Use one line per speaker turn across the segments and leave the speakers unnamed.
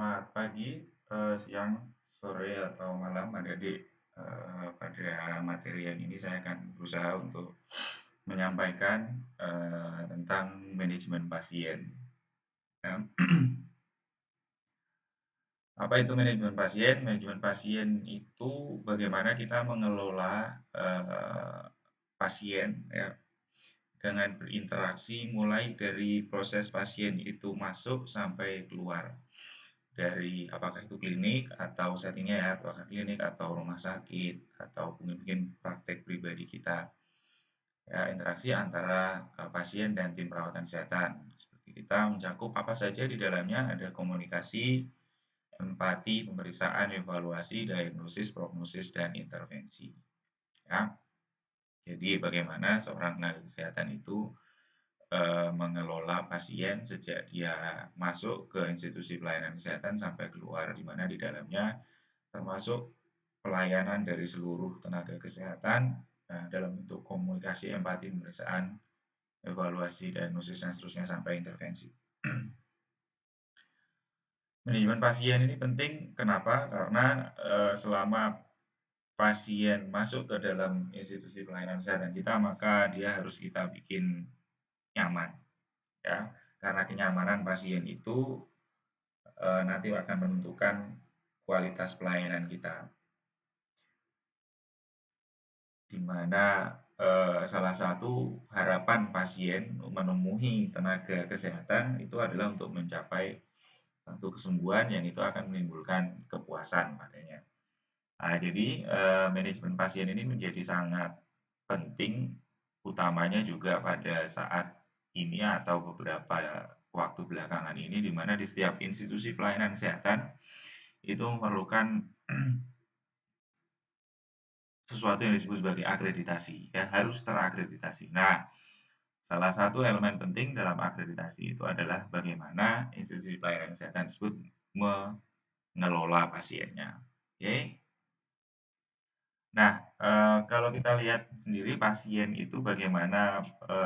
Selamat pagi, siang, sore, atau malam adik-adik. Pada materi yang ini saya akan berusaha untuk menyampaikan tentang manajemen pasien. Ya. Apa itu manajemen pasien? Manajemen pasien itu bagaimana kita mengelola pasien ya, dengan berinteraksi mulai dari proses pasien itu masuk sampai keluar. Dari apakah itu klinik atau settingnya ya, apakah klinik atau rumah sakit atau mungkin praktek pribadi kita. Ya, interaksi antara pasien dan tim perawatan kesehatan. Seperti kita mencakup apa saja di dalamnya, ada komunikasi, empati, pemeriksaan, evaluasi, diagnosis, prognosis, dan intervensi. Ya. Jadi bagaimana seorang tenaga kesehatan itu mengelola pasien sejak dia masuk ke institusi pelayanan kesehatan sampai keluar, di mana di dalamnya termasuk pelayanan dari seluruh tenaga kesehatan dalam bentuk komunikasi, empati, pemeriksaan, evaluasi, diagnosis, dan seterusnya sampai intervensi. Manajemen pasien ini penting, kenapa? Karena selama pasien masuk ke dalam institusi pelayanan kesehatan kita, maka dia harus kita bikin nyaman, ya. Karena kenyamanan pasien itu nanti akan menentukan kualitas pelayanan kita. Di mana salah satu harapan pasien menemui tenaga kesehatan itu adalah untuk mencapai satu kesembuhan yang itu akan menimbulkan kepuasan padanya. Nah, jadi manajemen pasien ini menjadi sangat penting, utamanya juga pada saat ini atau beberapa waktu belakangan ini, di mana di setiap institusi pelayanan kesehatan itu memerlukan sesuatu yang disebut sebagai akreditasi, ya harus terakreditasi. Nah, salah satu elemen penting dalam akreditasi itu adalah bagaimana institusi pelayanan kesehatan tersebut mengelola pasiennya. Oke. Nah, kalau kita lihat sendiri pasien itu bagaimana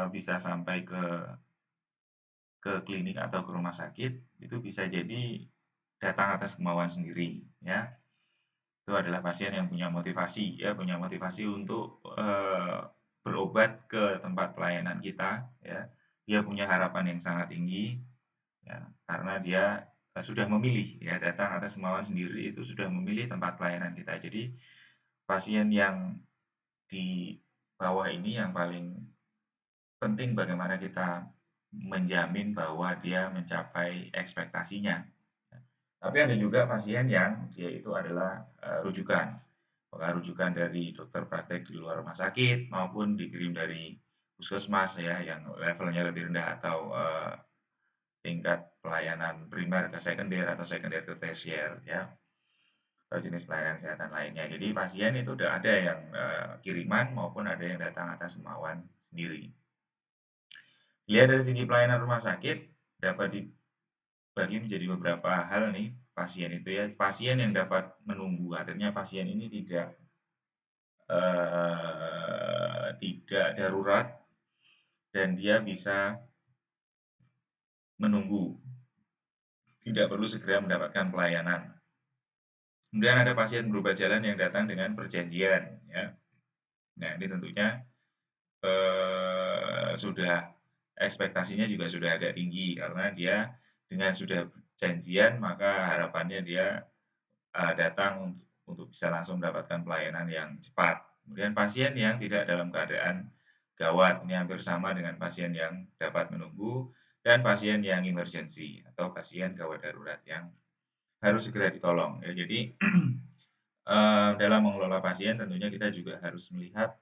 bisa sampai ke klinik atau ke rumah sakit, itu bisa jadi datang atas kemauan sendiri, ya. Itu adalah pasien yang punya motivasi, ya, punya motivasi untuk berobat ke tempat pelayanan kita, ya. Dia punya harapan yang sangat tinggi, ya, karena dia sudah memilih, ya, datang atas kemauan sendiri itu sudah memilih tempat pelayanan kita. Jadi pasien yang di bawah ini yang paling penting bagaimana kita menjamin bahwa dia mencapai ekspektasinya. Tapi ada juga pasien yang dia itu adalah rujukan. Apakah rujukan dari dokter praktek di luar rumah sakit maupun dikirim dari puskesmas ya yang levelnya lebih rendah atau tingkat pelayanan primer ke sekunder atau sekunder ke tersier ya, atau jenis pelayanan kesehatan lainnya. Jadi pasien itu udah ada yang kiriman maupun ada yang datang atas kemauan sendiri. Lihat dari segi pelayanan rumah sakit dapat dibagi menjadi beberapa hal nih pasien itu ya. Pasien yang dapat menunggu, artinya pasien ini tidak darurat dan dia bisa menunggu, tidak perlu segera mendapatkan pelayanan. Kemudian ada pasien berubah jalan yang datang dengan perjanjian ya. Nah, ini tentunya sudah ekspektasinya juga sudah agak tinggi karena dia dengan sudah janjian maka harapannya dia datang untuk bisa langsung mendapatkan pelayanan yang cepat. Kemudian pasien yang tidak dalam keadaan gawat, ini hampir sama dengan pasien yang dapat menunggu dan pasien yang emergency atau pasien gawat darurat yang harus segera ditolong ya. Jadi dalam mengelola pasien tentunya kita juga harus melihat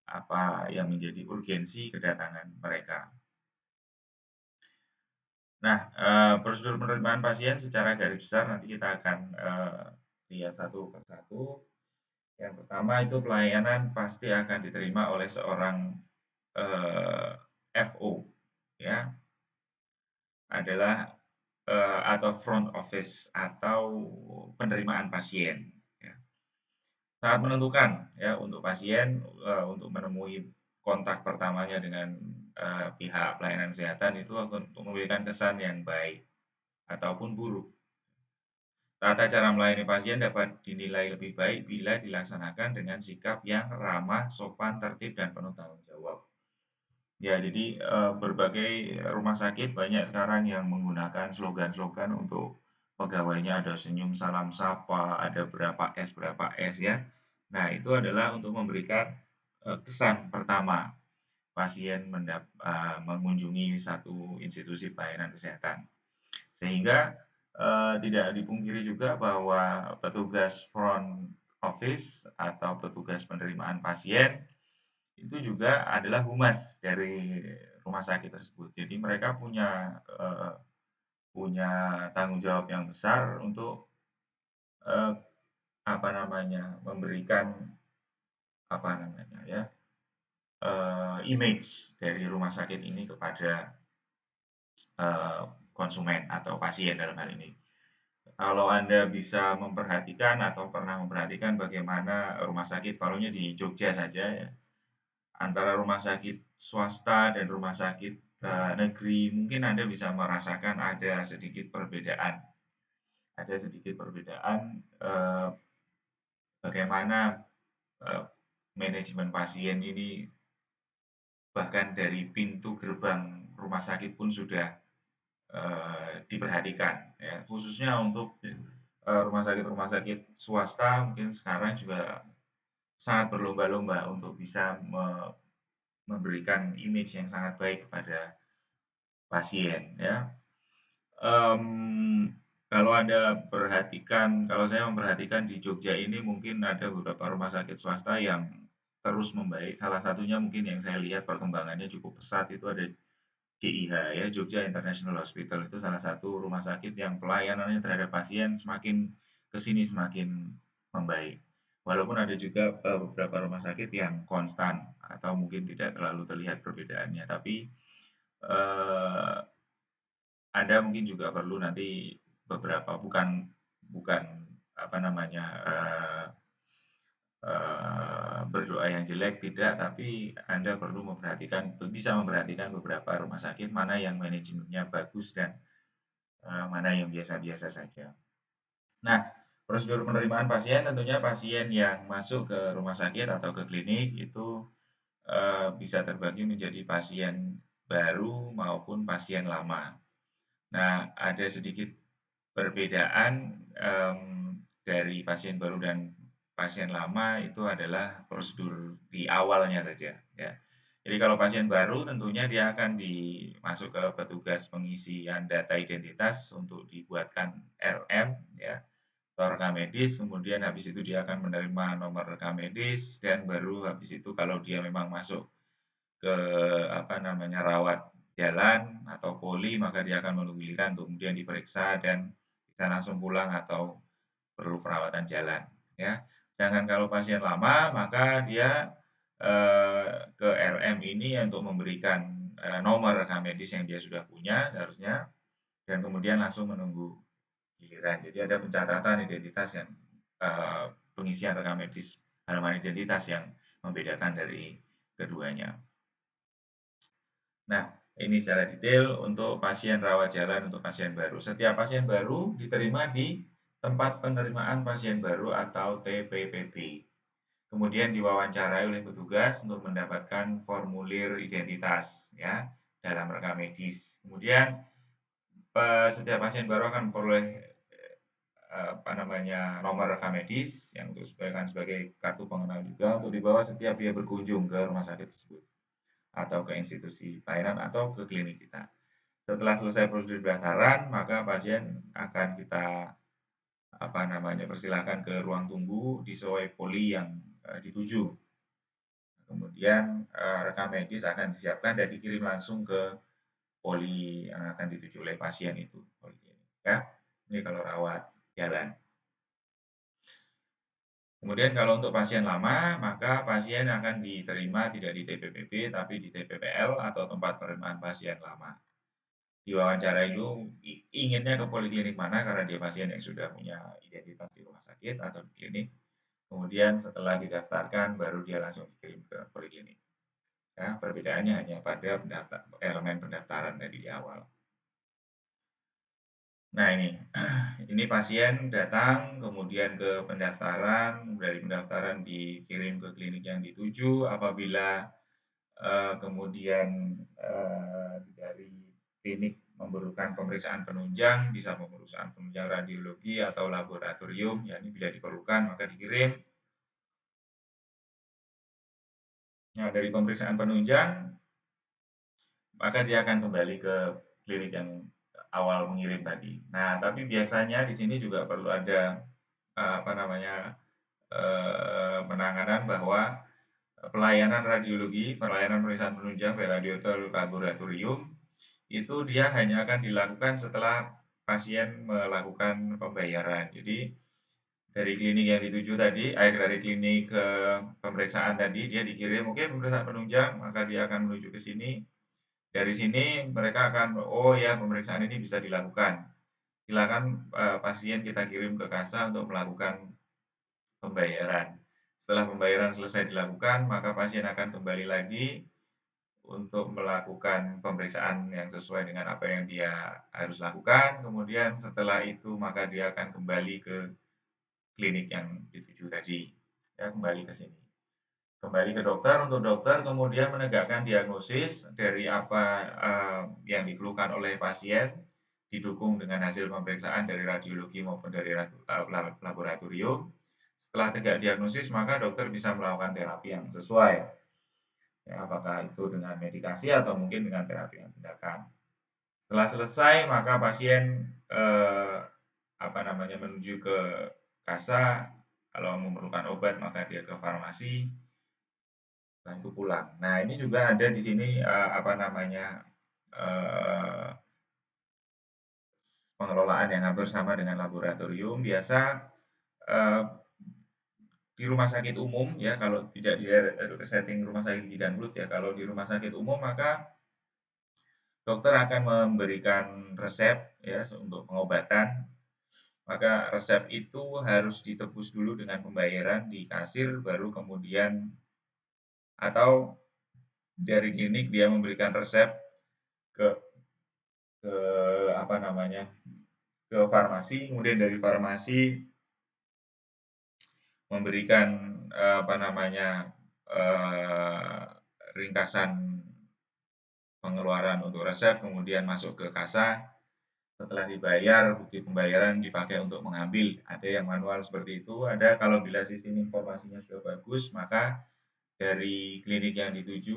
apa yang menjadi urgensi kedatangan mereka. Nah, prosedur penerimaan pasien secara garis besar nanti kita akan lihat satu persatu. Yang pertama itu pelayanan pasti akan diterima oleh seorang FO, ya, adalah atau front office atau penerimaan pasien. Ya. Sangat menentukan ya untuk pasien untuk menemui kontak pertamanya dengan pihak pelayanan kesehatan itu untuk memberikan kesan yang baik ataupun buruk. Tata cara melayani pasien dapat dinilai lebih baik bila dilaksanakan dengan sikap yang ramah, sopan, tertib, dan penuh tanggung jawab. Ya, jadi berbagai rumah sakit banyak sekarang yang menggunakan slogan-slogan untuk pegawainya, ada senyum, salam sapa, ada berapa S ya. Nah, itu adalah untuk memberikan kesan pertama pasien mengunjungi satu institusi pelayanan kesehatan. Sehingga tidak dipungkiri juga bahwa petugas front office atau petugas penerimaan pasien itu juga adalah humas dari rumah sakit tersebut. Jadi mereka punya tanggung jawab yang besar untuk eee, memberikan image dari rumah sakit ini kepada eee, konsumen atau pasien dalam hal ini. Kalau Anda bisa memperhatikan atau pernah memperhatikan bagaimana rumah sakit palingnya di Jogja saja ya, antara rumah sakit swasta dan rumah sakit negeri, mungkin Anda bisa merasakan ada sedikit perbedaan. Ada sedikit perbedaan bagaimana eee, manajemen pasien ini bahkan dari pintu gerbang rumah sakit pun sudah diperhatikan ya, khususnya untuk rumah sakit swasta mungkin sekarang juga sangat berlomba-lomba untuk bisa memberikan image yang sangat baik kepada pasien ya. Kalau Anda perhatikan, kalau saya memperhatikan di Jogja ini mungkin ada beberapa rumah sakit swasta yang terus membaik. Salah satunya mungkin yang saya lihat perkembangannya cukup pesat itu ada JIH ya, Jogja International Hospital itu salah satu rumah sakit yang pelayanannya terhadap pasien semakin ke sini semakin membaik. Walaupun ada juga beberapa rumah sakit yang konstan atau mungkin tidak terlalu terlihat perbedaannya, tapi eh, Anda mungkin juga perlu nanti beberapa bukan bukan apa namanya berdoa yang jelek tidak, tapi Anda perlu bisa memperhatikan beberapa rumah sakit mana yang manajemennya bagus dan mana yang biasa-biasa saja. Nah, prosedur penerimaan pasien tentunya pasien yang masuk ke rumah sakit atau ke klinik itu bisa terbagi menjadi pasien baru maupun pasien lama. Nah, ada sedikit perbedaan dari pasien baru dan pasien lama itu adalah prosedur di awalnya saja ya. Jadi kalau pasien baru tentunya dia akan dimasuk ke petugas pengisian data identitas untuk dibuatkan RM ya, atau rekam medis, kemudian habis itu dia akan menerima nomor rekam medis dan baru habis itu kalau dia memang masuk ke rawat jalan atau poli maka dia akan menunggu giliran untuk kemudian diperiksa dan bisa langsung pulang atau perlu perawatan jalan ya. Sedangkan kalau pasien lama maka dia ke RM ini untuk memberikan nomor rekam medis yang dia sudah punya seharusnya dan kemudian langsung menunggu giliran. Jadi ada pencatatan identitas yang pengisian rekam medis halaman identitas yang membedakan dari keduanya. Nah, ini secara detail untuk pasien rawat jalan untuk pasien baru. Setiap pasien baru diterima di tempat penerimaan pasien baru atau TPPB. Kemudian diwawancarai oleh petugas untuk mendapatkan formulir identitas ya dalam rekam medis. Kemudian setiap pasien baru akan memperoleh nomor rekam medis yang untuk sebagai kartu pengenal juga untuk dibawa setiap dia berkunjung ke rumah sakit tersebut atau ke institusi pelayanan atau ke klinik kita. Setelah selesai prosedur pendaftaran, maka pasien akan kita persilahkan ke ruang tunggu di sesuai poli yang dituju. Kemudian rekam medis akan disiapkan dan dikirim langsung ke poli yang akan dituju oleh pasien itu. Ya, ini kalau rawat jalan. Kemudian kalau untuk pasien lama, maka pasien akan diterima tidak di TPPB tapi di TPPL atau tempat penerimaan pasien lama. Diwawancara itu inginnya ke poliklinik mana karena dia pasien yang sudah punya identitas di rumah sakit atau di klinik. Kemudian setelah didaftarkan baru dia langsung dikirim ke poliklinik. Ya, perbedaannya hanya pada elemen pendaftaran dari di awal. Nah ini, ini pasien datang kemudian ke pendaftaran, dari pendaftaran dikirim ke klinik yang dituju, apabila, kemudian, dari klinik memerlukan pemeriksaan penunjang, bisa pemeriksaan penunjang radiologi atau laboratorium, ya ini bila diperlukan maka dikirim. Nah dari pemeriksaan penunjang, maka dia akan kembali ke klinik yang awal mengirim tadi. Nah tapi biasanya di sini juga perlu ada, apa namanya, penanganan bahwa pelayanan radiologi, pelayanan pemeriksaan penunjang baik radio atau laboratorium, itu dia hanya akan dilakukan setelah pasien melakukan pembayaran. Jadi dari klinik yang dituju tadi, dari klinik ke pemeriksaan tadi, dia dikirim, "Oke, pemeriksaan penunjang," maka dia akan menuju ke sini. Dari sini mereka akan, "Oh ya, pemeriksaan ini bisa dilakukan. Silakan, pasien kita kirim ke kasa untuk melakukan pembayaran." Setelah pembayaran selesai dilakukan, maka pasien akan kembali lagi untuk melakukan pemeriksaan yang sesuai dengan apa yang dia harus lakukan. Kemudian setelah itu, maka dia akan kembali ke klinik yang dituju tadi, ya kembali ke sini. Kembali ke dokter, untuk dokter kemudian menegakkan diagnosis dari apa, yang dikeluhkan oleh pasien, didukung dengan hasil pemeriksaan dari radiologi maupun dari laboratorium. Setelah tegak diagnosis, maka dokter bisa melakukan terapi yang sesuai, ya apakah itu dengan medikasi atau mungkin dengan terapi yang tindakan. Setelah selesai, maka pasien, apa namanya, menuju ke kasa, kalau memerlukan obat maka dia ke farmasi, setelah itu pulang. Nah, ini juga ada di sini, apa namanya, eee, pengelolaan yang hampir sama dengan laboratorium. Biasa, eee, di rumah sakit umum ya, kalau tidak di setting rumah sakit bidan mulut ya, kalau di rumah sakit umum maka dokter akan memberikan resep ya untuk pengobatan. Maka resep itu harus ditebus dulu dengan pembayaran di kasir, baru kemudian atau dari klinik dia memberikan resep ke ke apa namanya, ke farmasi, kemudian dari farmasi memberikan, apa namanya, eee, ringkasan pengeluaran untuk resep, kemudian masuk ke kasa. Setelah dibayar, bukti pembayaran dipakai untuk mengambil. Ada yang manual seperti itu, ada kalau bila sistem informasinya sudah bagus, maka dari klinik yang dituju,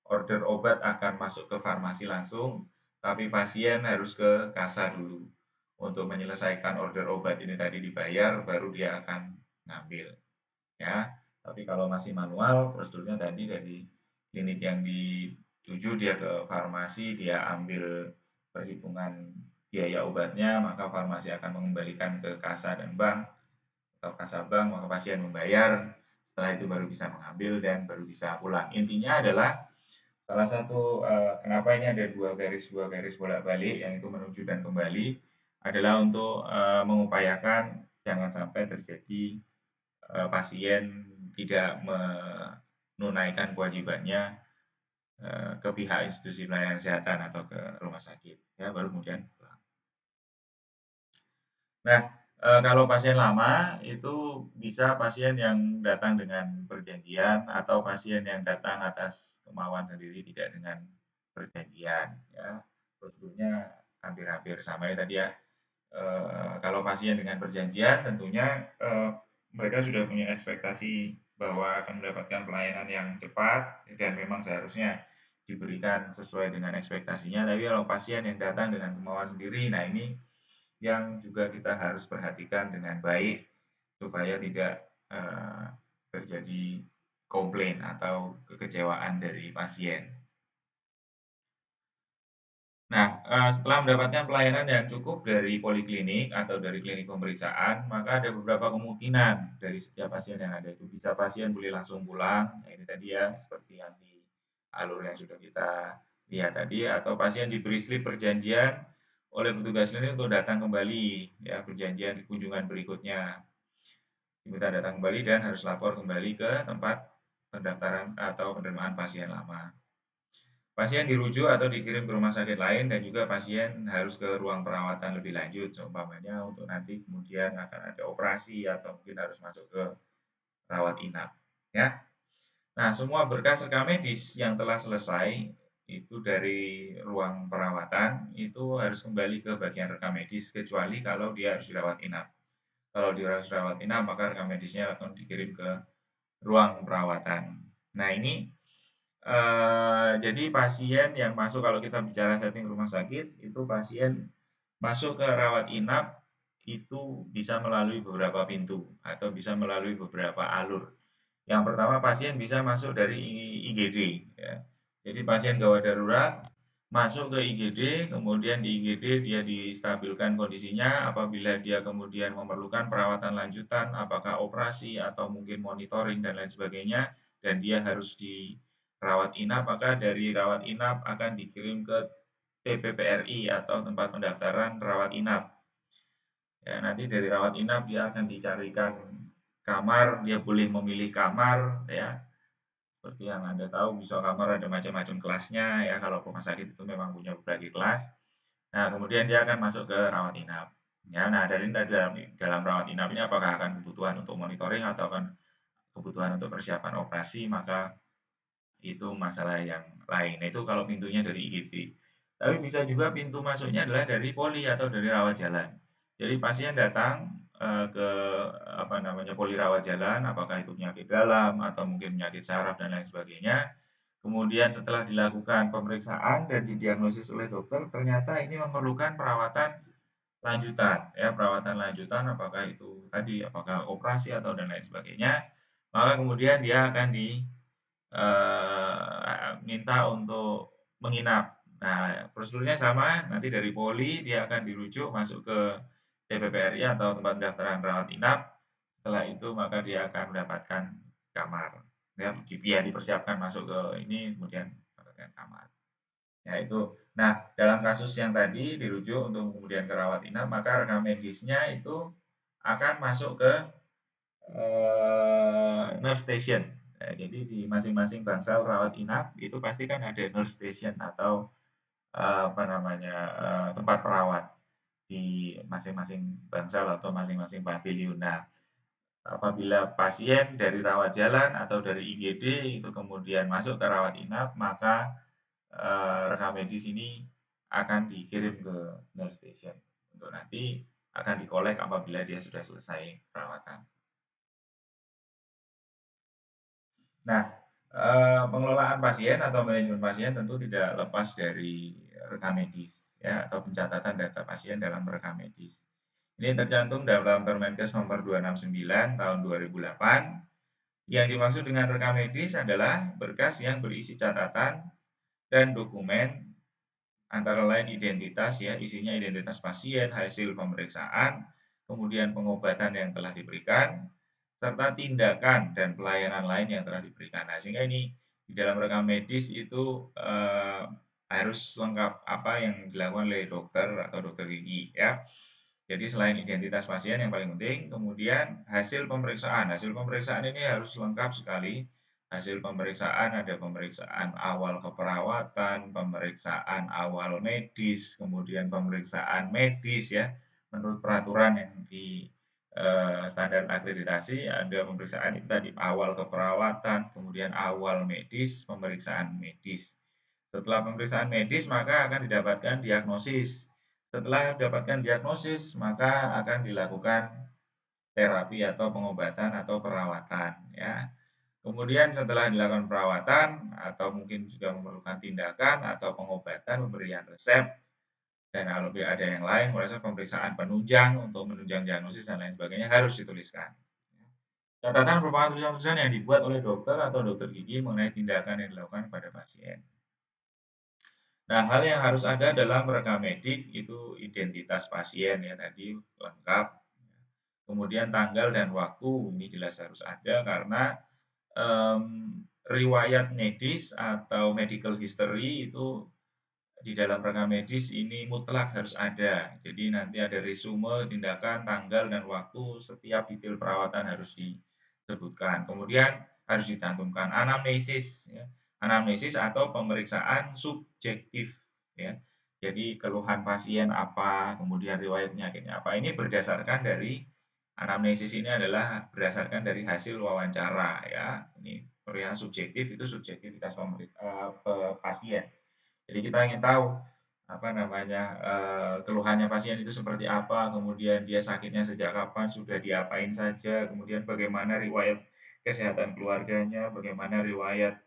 order obat akan masuk ke farmasi langsung, tapi pasien harus ke kasa dulu. Untuk menyelesaikan order obat ini tadi dibayar, baru dia akan ngambil, ya. Tapi kalau masih manual, prosedurnya tadi dari klinik yang dituju dia ke farmasi, dia ambil perhitungan biaya obatnya, maka farmasi akan mengembalikan ke kasa dan bank atau kasa bank, maka pasien membayar, setelah itu baru bisa mengambil dan baru bisa pulang. Intinya adalah salah satu, kenapa ini ada dua garis bolak-balik yang itu menuju dan kembali, adalah untuk, mengupayakan jangan sampai terjadi, pasien tidak menunaikan kewajibannya, ke pihak institusi pelayanan kesehatan atau ke rumah sakit, ya baru kemudian pulang. Nah, kalau pasien lama itu bisa pasien yang datang dengan perjanjian atau pasien yang datang atas kemauan sendiri tidak dengan perjanjian, ya. Prosedurnya hampir-hampir sama ya tadi ya. Kalau pasien dengan perjanjian tentunya, mereka sudah punya ekspektasi bahwa akan mendapatkan pelayanan yang cepat dan memang seharusnya diberikan sesuai dengan ekspektasinya. Tapi kalau pasien yang datang dengan kemauan sendiri, nah ini yang juga kita harus perhatikan dengan baik supaya tidak, terjadi komplain atau kekecewaan dari pasien. Nah, setelah mendapatkan pelayanan yang cukup dari poliklinik atau dari klinik pemeriksaan, maka ada beberapa kemungkinan dari setiap pasien yang ada itu. Bisa pasien boleh langsung pulang, ya ini tadi ya, seperti yang di alur yang sudah kita lihat tadi, atau pasien diberi slip perjanjian oleh petugas klinik untuk datang kembali, ya perjanjian di kunjungan berikutnya. Diminta datang kembali dan harus lapor kembali ke tempat pendaftaran atau penerimaan pasien lama. pasien dirujuk atau dikirim ke rumah sakit lain dan juga pasien harus ke ruang perawatan lebih lanjut, seumpamanya untuk nanti kemudian akan ada operasi atau mungkin harus masuk ke rawat inap, ya. Nah, semua berkas rekam medis yang telah selesai itu dari ruang perawatan itu harus kembali ke bagian rekam medis kecuali kalau dia harus dirawat inap. Kalau dia harus dirawat inap maka rekam medisnya akan dikirim ke ruang perawatan. Nah, ini jadi pasien yang masuk kalau kita bicara setting rumah sakit itu pasien masuk ke rawat inap itu bisa melalui beberapa pintu atau bisa melalui beberapa alur. Yang pertama pasien bisa masuk dari IGD ya. Jadi pasien gawat darurat masuk ke IGD, kemudian di IGD dia distabilkan kondisinya, apabila dia kemudian memerlukan perawatan lanjutan, apakah operasi atau mungkin monitoring dan lain sebagainya, dan dia harus dirawat inap, maka dari rawat inap akan dikirim ke TPPRI atau tempat pendaftaran rawat inap. Ya, nanti dari rawat inap dia akan dicarikan kamar, dia boleh memilih kamar ya. Seperti yang Anda tahu, bisa kamar ada macam-macam kelasnya ya, kalau rumah sakit itu memang punya berbagai kelas. Nah, kemudian dia akan masuk ke rawat inap. Ya, nah dari dalam rawat inap ini apakah akan kebutuhan untuk monitoring atau akan kebutuhan untuk persiapan operasi, maka itu masalah yang lain. Nah, itu kalau pintunya dari IGD. Tapi bisa juga pintu masuknya adalah dari poli atau dari rawat jalan. Jadi pasien datang ke apa namanya poli rawat jalan, apakah itu penyakit dalam atau mungkin penyakit saraf dan lain sebagainya. Kemudian setelah dilakukan pemeriksaan dan didiagnosis oleh dokter, ternyata ini memerlukan perawatan lanjutan, ya perawatan lanjutan apakah itu tadi apakah operasi atau dan lain sebagainya. Maka kemudian dia akan minta untuk menginap. Nah, prosedurnya sama, nanti dari poli dia akan dirujuk masuk ke TPPRI atau tempat pendaftaran rawat inap. Setelah itu maka dia akan mendapatkan kamar. Ya, dia dipersiapkan masuk ke ini kemudian mendapatkan kamar. Ya itu. Nah, dalam kasus yang tadi dirujuk untuk kemudian ke rawat inap, maka rekam medisnya itu akan masuk ke nurse station. Jadi di masing-masing bangsal rawat inap itu pasti kan ada nurse station atau apa namanya tempat perawat di masing-masing bangsal atau masing-masing pavilion. Nah, apabila pasien dari rawat jalan atau dari IGD itu kemudian masuk ke rawat inap, maka rekam medis ini akan dikirim ke nurse station untuk nanti akan dikolek apabila dia sudah selesai perawatan. Nah, pengelolaan pasien atau manajemen pasien tentu tidak lepas dari rekam medis ya atau pencatatan data pasien dalam rekam medis. Ini tercantum dalam Permenkes nomor 269 tahun 2008. Yang dimaksud dengan rekam medis adalah berkas yang berisi catatan dan dokumen antara lain identitas ya, isinya identitas pasien, hasil pemeriksaan, kemudian pengobatan yang telah diberikan, serta tindakan dan pelayanan lain yang telah diberikan. Nah, sehingga ini di dalam rekam medis itu harus lengkap apa yang dilakukan oleh dokter atau dokter gigi ya. Jadi selain identitas pasien yang paling penting, kemudian hasil pemeriksaan. Hasil pemeriksaan ini harus lengkap sekali. Hasil pemeriksaan ada pemeriksaan awal keperawatan, pemeriksaan awal medis, kemudian pemeriksaan medis ya. Menurut peraturan yang di standar akreditasi ada pemeriksaan itu tadi awal keperawatan, kemudian awal medis, pemeriksaan medis. Setelah pemeriksaan medis maka akan didapatkan diagnosis. Setelah mendapatkan diagnosis maka akan dilakukan terapi atau pengobatan atau perawatan ya. Kemudian setelah dilakukan perawatan atau mungkin juga memerlukan tindakan atau pengobatan, pemberian resep dan kalau ada yang lain, proses pemeriksaan penunjang untuk menunjang diagnosis dan lain sebagainya harus dituliskan. Catatan merupakan tulisan-tulisan yang dibuat oleh dokter atau dokter gigi mengenai tindakan yang dilakukan pada pasien. Nah, hal yang harus ada dalam rekam medik itu identitas pasien ya tadi lengkap. Kemudian tanggal dan waktu ini jelas harus ada karena um, riwayat medis atau medical history itu di dalam rekam medis ini mutlak harus ada. Jadi nanti ada resume, tindakan, tanggal, dan waktu setiap detail perawatan harus disebutkan. Kemudian harus dicantumkan anamnesis. Ya. anamnesis atau pemeriksaan subjektif ya. Jadi keluhan pasien apa, kemudian riwayat penyakitnya apa, ini berdasarkan dari anamnesis ini adalah berdasarkan dari hasil wawancara ya. Ini pemeriksaan subjektif itu subjektivitas pasien. Jadi kita ingin tahu apa namanya keluhannya pasien itu seperti apa, kemudian dia sakitnya sejak kapan, sudah diapain saja, kemudian bagaimana riwayat kesehatan keluarganya, bagaimana riwayat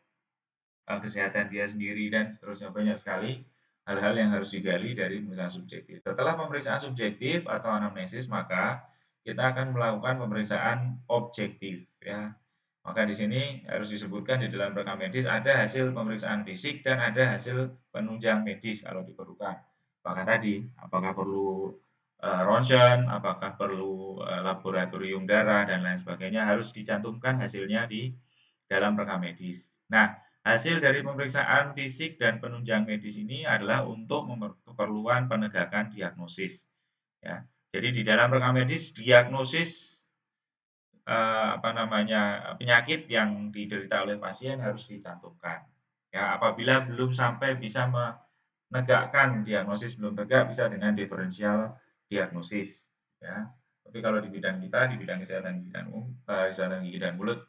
kesehatan dia sendiri dan seterusnya. Banyak sekali hal-hal yang harus digali dari pemeriksaan subjektif. Setelah pemeriksaan subjektif atau anamnesis, maka kita akan melakukan pemeriksaan objektif ya. Maka di sini harus disebutkan di dalam rekam medis ada hasil pemeriksaan fisik dan ada hasil penunjang medis kalau diperlukan. Apakah tadi, apakah perlu ronsen, apakah perlu laboratorium darah dan lain sebagainya harus dicantumkan hasilnya di dalam rekam medis. Nah, hasil dari pemeriksaan fisik dan penunjang medis ini adalah untuk keperluan penegakan diagnosis. Ya, jadi di dalam rekam medis diagnosis apa namanya penyakit yang diderita oleh pasien harus dicantumkan. Ya, apabila belum sampai bisa menegakkan diagnosis belum tegak bisa dengan diferensial diagnosis. Ya, tapi kalau di bidang kita di bidang kesehatan gigi dan kesehatan gigi dan mulut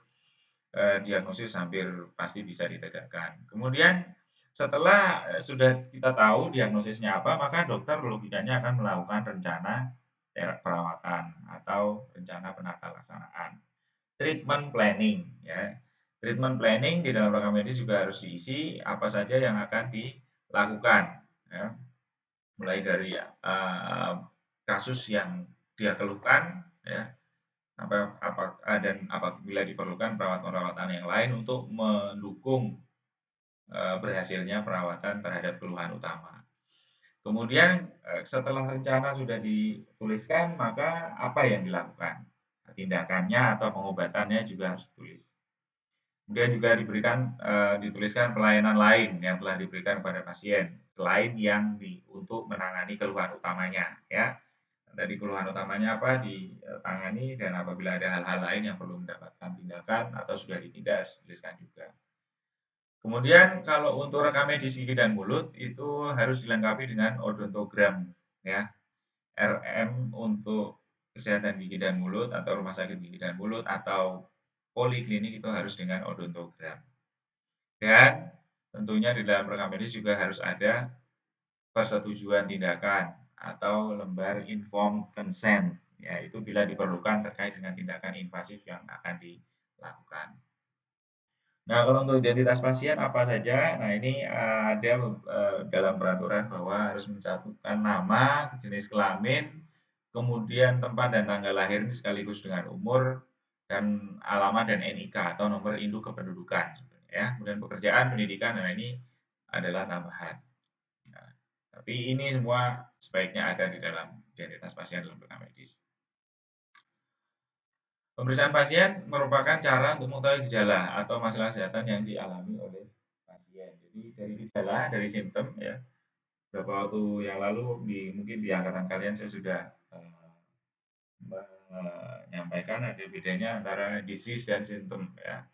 diagnosis hampir pasti bisa ditegakkan. Kemudian setelah sudah kita tahu diagnosisnya apa, maka dokter logikanya akan melakukan rencana perawatan atau rencana penata laksanaan. Treatment planning ya. Treatment planning di dalam rekam medis juga harus diisi apa saja yang akan dilakukan ya. Mulai dari kasus yang dia keluhkan ya, dan apabila diperlukan perawatan-perawatan yang lain untuk mendukung berhasilnya perawatan terhadap keluhan utama. Kemudian setelah rencana sudah dituliskan, maka apa yang dilakukan? Tindakannya atau pengobatannya juga harus ditulis. Kemudian juga dituliskan pelayanan lain yang telah diberikan kepada pasien selain yang untuk menangani keluhan utamanya ya. Dari keluhan utamanya apa ditangani dan apabila ada hal-hal lain yang perlu mendapatkan tindakan atau sudah ditindak harus dituliskan juga. Kemudian kalau untuk rekam medis gigi dan mulut itu harus dilengkapi dengan odontogram ya. RM untuk kesehatan gigi dan mulut atau rumah sakit gigi dan mulut atau poliklinik itu harus dengan odontogram. Dan tentunya di dalam rekam medis juga harus ada persetujuan tindakan atau lembar informed consent, yaitu bila diperlukan terkait dengan tindakan invasif yang akan dilakukan. Nah, kalau untuk identitas pasien apa saja? Nah, ini ada dalam peraturan bahwa harus mencantumkan nama, jenis kelamin, kemudian tempat dan tanggal lahir sekaligus dengan umur dan alamat dan NIK atau nomor induk kependudukan ya. Kemudian pekerjaan, pendidikan, nah ini adalah tambahan. Nah, tapi ini semua sebaiknya ada di dalam identitas pasien dalam rekam medis. Pemeriksaan pasien merupakan cara untuk mengetahui gejala atau masalah kesehatan yang dialami oleh pasien. Jadi dari gejala, dari simptom ya. Beberapa waktu yang lalu mungkin di angkatan kalian saya sudah menyampaikan ada bedanya antara disease dan simptom ya.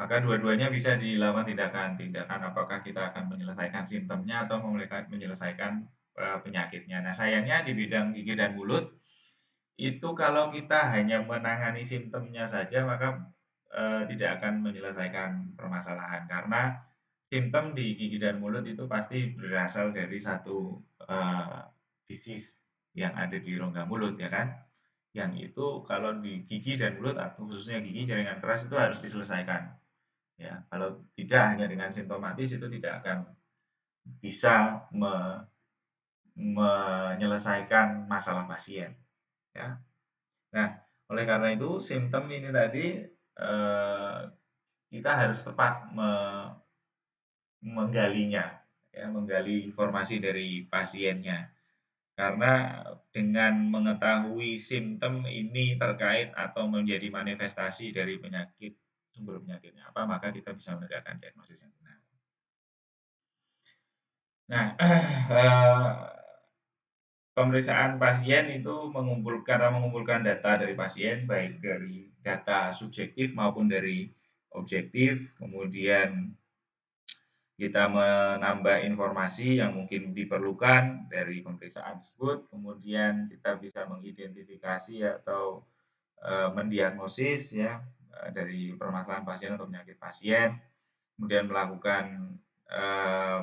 Maka dua-duanya bisa dilakukan tindakan apakah kita akan menyelesaikan simptomnya atau menyelesaikan penyakitnya. Nah, sayangnya di bidang gigi dan mulut itu kalau kita hanya menangani simptomnya saja maka tidak akan menyelesaikan permasalahan karena simptom di gigi dan mulut itu pasti berasal dari satu disease yang ada di rongga mulut ya kan. Yang itu kalau di gigi dan mulut atau khususnya gigi jaringan keras itu harus diselesaikan. Ya, kalau tidak hanya dengan simptomatis itu tidak akan bisa menyelesaikan masalah pasien ya. Nah, oleh karena itu simptom ini tadi kita harus tepat menggalinya, ya, menggali informasi dari pasiennya. Karena dengan mengetahui simptom ini terkait atau menjadi manifestasi dari penyakit sumber penyakitnya apa, maka kita bisa menegakkan diagnosis yang benar. Nah, pemeriksaan pasien itu mengumpulkan data dari pasien baik dari data subjektif maupun dari objektif, kemudian kita menambah informasi yang mungkin diperlukan dari pemeriksaan tersebut, kemudian kita bisa mengidentifikasi atau mendiagnosis ya dari permasalahan pasien atau penyakit pasien, kemudian melakukan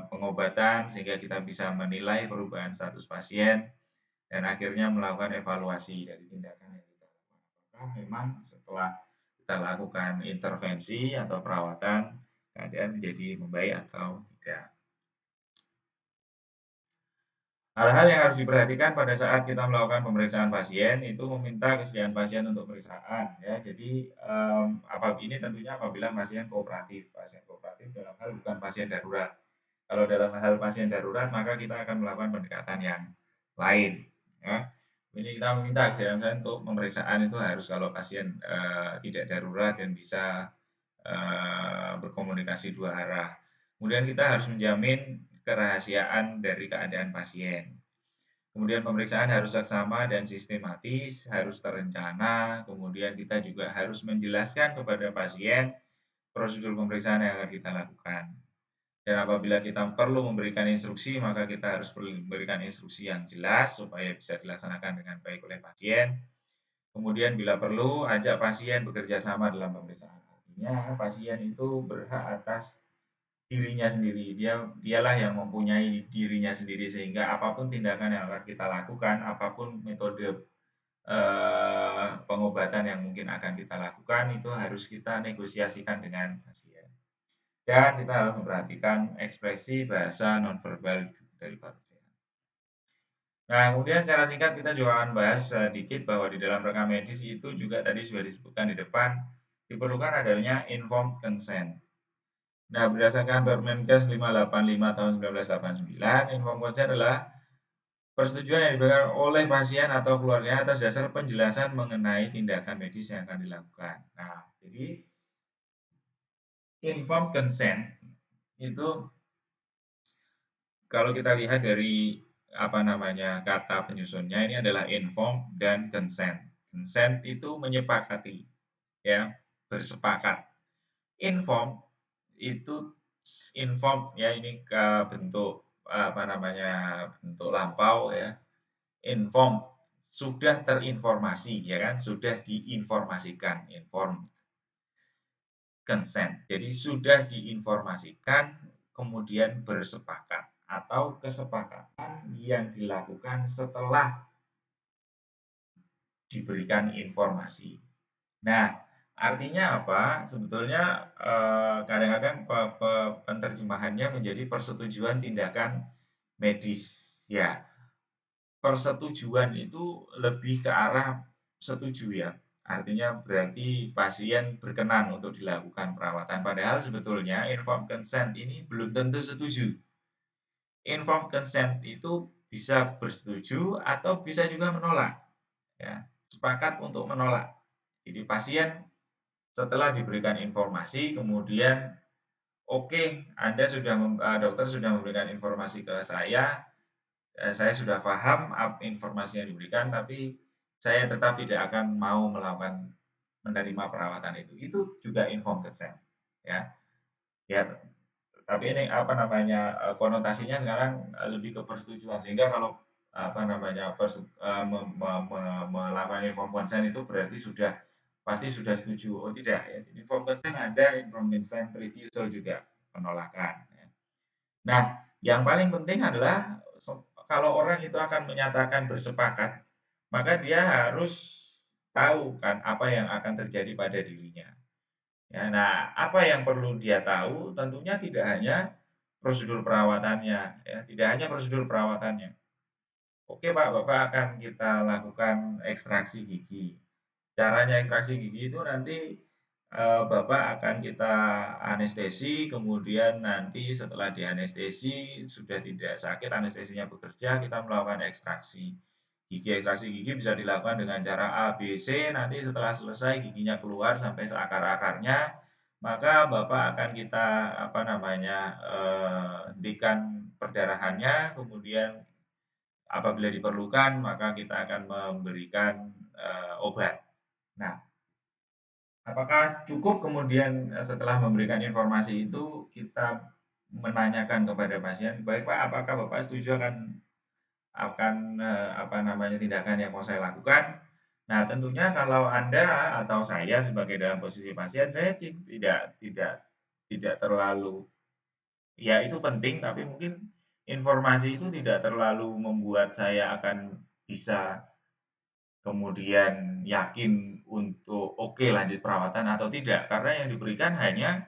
pengobatan sehingga kita bisa menilai perubahan status pasien dan akhirnya melakukan evaluasi dari tindakan yang kita lakukan. Apakah memang setelah kita lakukan intervensi atau perawatan keadaan menjadi membaik atau tidak. Hal-hal yang harus diperhatikan pada saat kita melakukan pemeriksaan pasien itu meminta kesediaan pasien untuk pemeriksaan ya. Jadi ini tentunya apabila pasien kooperatif. Pasien kooperatif dalam hal bukan pasien darurat. Kalau dalam hal pasien darurat maka kita akan melakukan pendekatan yang lain ya. Ini kita meminta kesediaan pasien untuk pemeriksaan itu harus kalau pasien tidak darurat dan bisa berkomunikasi dua arah. Kemudian kita harus menjamin kerahasiaan dari keadaan pasien. Kemudian pemeriksaan harus seksama dan sistematis, harus terencana. Kemudian kita juga harus menjelaskan kepada pasien prosedur pemeriksaan yang akan kita lakukan. Dan apabila kita perlu memberikan instruksi, maka kita harus memberikan instruksi yang jelas supaya bisa dilaksanakan dengan baik oleh pasien. Kemudian bila perlu, ajak pasien bekerja sama dalam pemeriksaan. Artinya pasien itu berhak atas dirinya sendiri. Dialah yang mempunyai dirinya sendiri sehingga apapun tindakan yang akan kita lakukan, apapun metode pengobatan yang mungkin akan kita lakukan itu harus kita negosiasikan dengan pasien. Dan kita harus memperhatikan ekspresi bahasa nonverbal dari pasien. Nah, kemudian secara singkat kita juga akan bahas sedikit bahwa di dalam rekam medis itu juga tadi sudah disebutkan di depan diperlukan adanya informed consent. Nah, berdasarkan Permenkes 585 tahun 1989, informed consent adalah persetujuan yang diberikan oleh pasien atau keluarga atas dasar penjelasan mengenai tindakan medis yang akan dilakukan. Nah, jadi informed consent itu kalau kita lihat dari apa namanya kata penyusunnya ini adalah inform dan consent. Consent itu menyepakati, ya, bersepakat. Inform itu inform ya ini ke bentuk apa namanya bentuk lampau ya. Inform sudah terinformasi ya kan, sudah diinformasikan, inform. Consent. Jadi sudah diinformasikan kemudian bersepakat atau kesepakatan yang dilakukan setelah diberikan informasi. Nah, artinya apa? Sebetulnya kadang-kadang penerjemahannya menjadi persetujuan tindakan medis. Ya, persetujuan itu lebih ke arah setuju ya. Artinya berarti pasien berkenan untuk dilakukan perawatan. Padahal sebetulnya informed consent ini belum tentu setuju. Informed consent itu bisa bersetuju atau bisa juga menolak. Ya, sepakat untuk menolak. Jadi pasien setelah diberikan informasi kemudian oke, Anda sudah dokter sudah memberikan informasi ke saya sudah paham informasi yang diberikan, tapi saya tetap tidak akan mau melakukan menerima perawatan itu. Itu juga informed consent, ya. Ya, tapi ini apa namanya konotasinya sekarang lebih ke persetujuan sehingga kalau apa namanya melakukan informed consent itu berarti sudah pasti sudah setuju. Oh tidak ya, informed consent ada, informed consent refusal juga penolakan. Ya. Nah, yang paling penting adalah kalau orang itu akan menyatakan bersepakat, maka dia harus tahu kan apa yang akan terjadi pada dirinya. Ya, nah, apa yang perlu dia tahu tentunya tidak hanya prosedur perawatannya, ya, tidak hanya prosedur perawatannya. Oke Pak, Bapak akan kita lakukan ekstraksi gigi. Caranya ekstraksi gigi itu nanti Bapak akan kita anestesi, kemudian nanti setelah dianestesi sudah tidak sakit, anestesinya bekerja, kita melakukan ekstraksi gigi. Ekstraksi gigi bisa dilakukan dengan cara A, B, C. Nanti setelah selesai giginya keluar sampai seakar-akarnya, maka Bapak akan kita apa namanya hentikan perdarahannya, kemudian apabila diperlukan maka kita akan memberikan obat. Nah, apakah cukup kemudian setelah memberikan informasi itu kita menanyakan kepada pasien, "Baik Pak, apakah Bapak setuju akan tindakan yang mau saya lakukan?" Nah, tentunya kalau Anda atau saya sebagai dalam posisi pasien, saya tidak terlalu, ya itu penting, tapi mungkin informasi itu tidak terlalu membuat saya akan bisa kemudian yakin untuk oke lanjut perawatan atau tidak, karena yang diberikan hanya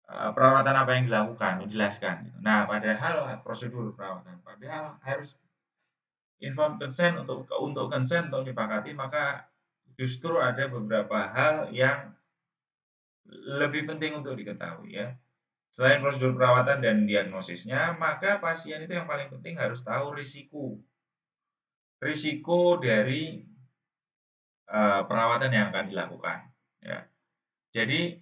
perawatan apa yang dilakukan, menjelaskan gitu. Nah, padahal prosedur perawatan, padahal harus informed consent untuk consent untuk disepakati, maka justru ada beberapa hal yang lebih penting untuk diketahui ya. Selain prosedur perawatan dan diagnosisnya, maka pasien itu yang paling penting harus tahu risiko dari perawatan yang akan dilakukan, ya. Jadi,